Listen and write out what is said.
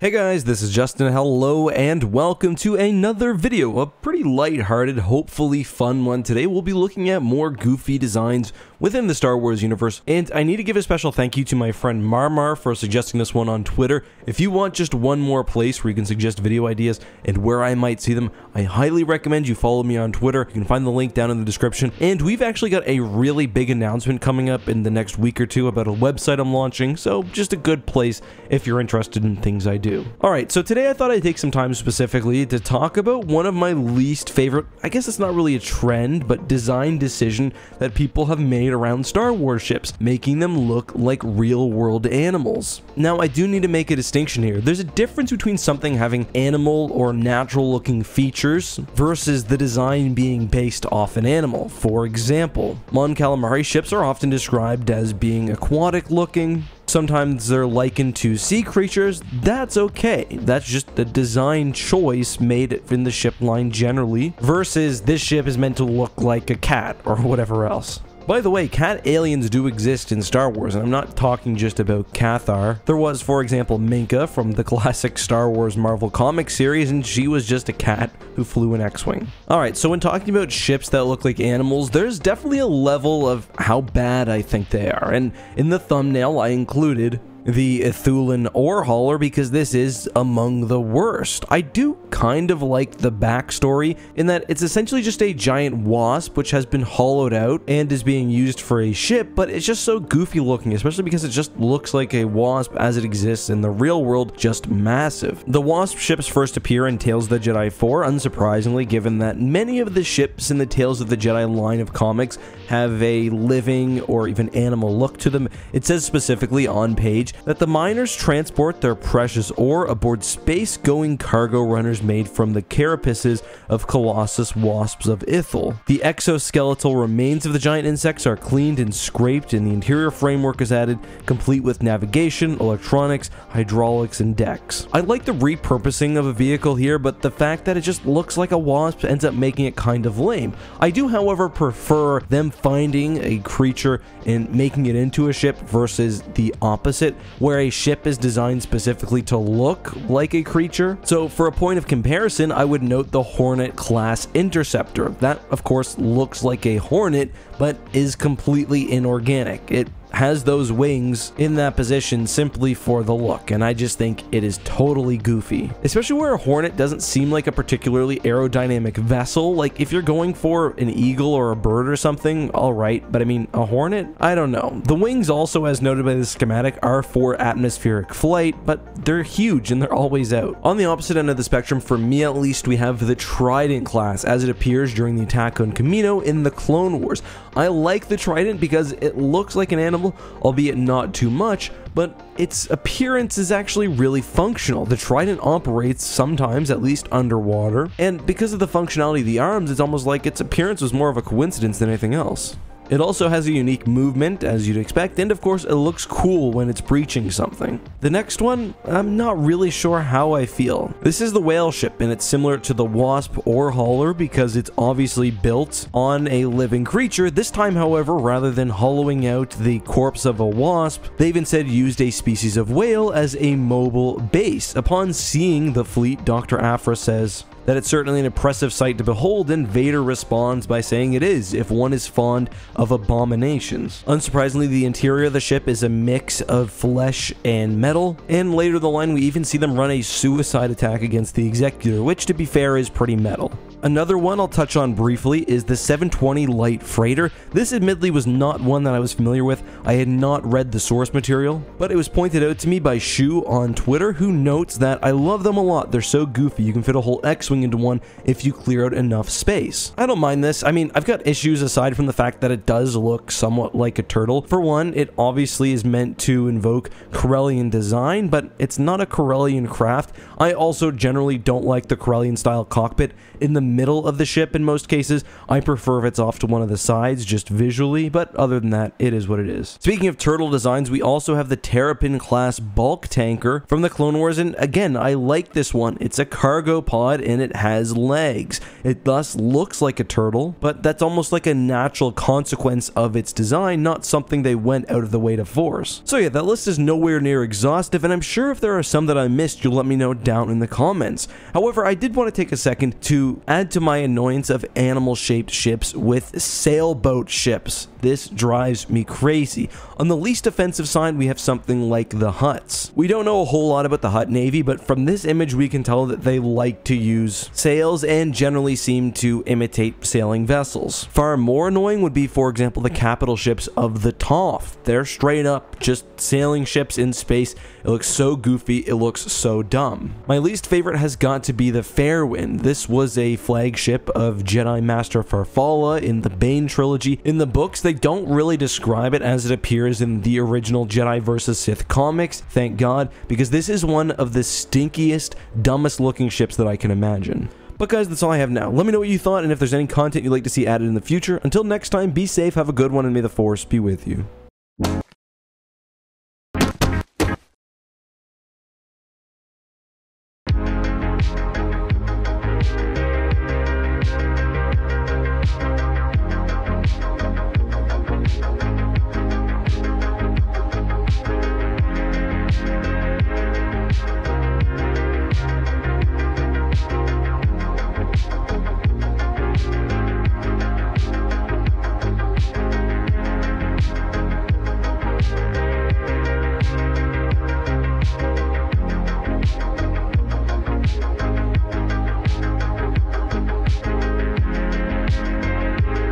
Hey guys, this is Justin. Hello and welcome to another video, a pretty lighthearted, hopefully fun one. Today we'll be looking at more goofy designs within the Star Wars universe, and I need to give a special thank you to my friend Marmar for suggesting this one on Twitter. If you want just one more place where you can suggest video ideas and where I might see them, I highly recommend you follow me on Twitter. You can find the link down in the description, and we've actually got a really big announcement coming up in the next week or two about a website I'm launching, so just a good place if you're interested in things I do. Alright, so today I thought I'd take some time specifically to talk about one of my least favorite, I guess it's not really a trend, but design decision that people have made around Star Wars ships, making them look like real-world animals. Now, I do need to make a distinction here. There's a difference between something having animal or natural-looking features versus the design being based off an animal. For example, Mon Calamari ships are often described as being aquatic-looking. Sometimes they're likened to sea creatures. That's okay. That's just the design choice made in the ship line generally, versus this ship is meant to look like a cat or whatever else. By the way, cat aliens do exist in Star Wars, and I'm not talking just about Cathar. There was, for example, Minka from the classic Star Wars Marvel Comics series, and she was just a cat who flew an X-Wing. Alright, so when talking about ships that look like animals, there's definitely a level of how bad I think they are, and in the thumbnail I included the Ithulin ore hauler because this is among the worst. I do kind of like the backstory in that it's essentially just a giant wasp which has been hollowed out and is being used for a ship, but it's just so goofy looking, especially because it just looks like a wasp as it exists in the real world, just massive. The wasp ships first appear in Tales of the Jedi 4, unsurprisingly, given that many of the ships in the Tales of the Jedi line of comics have a living or even animal look to them. It says specifically on page that the miners transport their precious ore aboard space-going cargo runners made from the carapaces of Colossus wasps of Ithil. The exoskeletal remains of the giant insects are cleaned and scraped, and the interior framework is added, complete with navigation, electronics, hydraulics, and decks. I like the repurposing of a vehicle here, but the fact that it just looks like a wasp ends up making it kind of lame. I do, however, prefer them finding a creature and making it into a ship versus the opposite, where a ship is designed specifically to look like a creature. So for a point of comparison, I would note the Hornet class interceptor. That, of course, looks like a Hornet, but is completely inorganic. It has those wings in that position simply for the look, and I just think it is totally goofy. Especially where a Hornet doesn't seem like a particularly aerodynamic vessel. Like, if you're going for an eagle or a bird or something, alright, but I mean, a Hornet? I don't know. The wings also, as noted by the schematic, are for atmospheric flight, but they're huge and they're always out. On the opposite end of the spectrum, for me at least, we have the Trident class, as it appears during the attack on Kamino in the Clone Wars. I like the Trident because it looks like an animal, albeit not too much, but its appearance is actually really functional. The Trident operates sometimes, at least underwater, and because of the functionality of the arms, it's almost like its appearance was more of a coincidence than anything else. It also has a unique movement, as you'd expect, and of course it looks cool when it's breaching something. The next one, I'm not really sure how I feel. This is the whale ship, and it's similar to the Wasp ore hauler because it's obviously built on a living creature. This time, however, rather than hollowing out the corpse of a wasp, they've instead used a species of whale as a mobile base. Upon seeing the fleet, Dr. Aphra says that it's certainly an impressive sight to behold, and Vader responds by saying it is, if one is fond of abominations. Unsurprisingly, the interior of the ship is a mix of flesh and metal, and later in the line we even see them run a suicide attack against the Executor, which to be fair is pretty metal. Another one I'll touch on briefly is the 720 Light Freighter. This admittedly was not one that I was familiar with. I had not read the source material, but it was pointed out to me by Shu on Twitter, who notes that I love them a lot. They're so goofy. You can fit a whole X-Wing into one if you clear out enough space. I don't mind this. I mean, I've got issues aside from the fact that it does look somewhat like a turtle. For one, it obviously is meant to invoke Corellian design, but it's not a Corellian craft. I also generally don't like the Corellian style cockpit in the middle of the ship in most cases. I prefer if it's off to one of the sides, just visually, but other than that, it is what it is. Speaking of turtle designs, we also have the Terrapin class bulk tanker from the Clone Wars, and again, I like this one. It's a cargo pod and it has legs. It thus looks like a turtle, but that's almost like a natural consequence of its design, not something they went out of the way to force. So yeah, that list is nowhere near exhaustive, and I'm sure if there are some that I missed, you'll let me know down in the comments. However, I did want to take a second to add to my annoyance of animal-shaped ships with sailboat ships. This drives me crazy. On the least offensive side, we have something like the Hutts. We don't know a whole lot about the Hutt Navy, but from this image we can tell that they like to use sails and generally seem to imitate sailing vessels. Far more annoying would be, for example, the capital ships of the Toph. They're straight up just sailing ships in space. It looks so goofy, it looks so dumb. My least favorite has got to be the Fairwind. This was a flagship of Jedi Master Farfalla in the Bane trilogy. In the books, they don't really describe it as it appears in the original Jedi vs. Sith comics, thank God, because this is one of the stinkiest, dumbest looking ships that I can imagine. But guys, that's all I have now. Let me know what you thought and if there's any content you'd like to see added in the future. Until next time, be safe, have a good one, and may the Force be with you.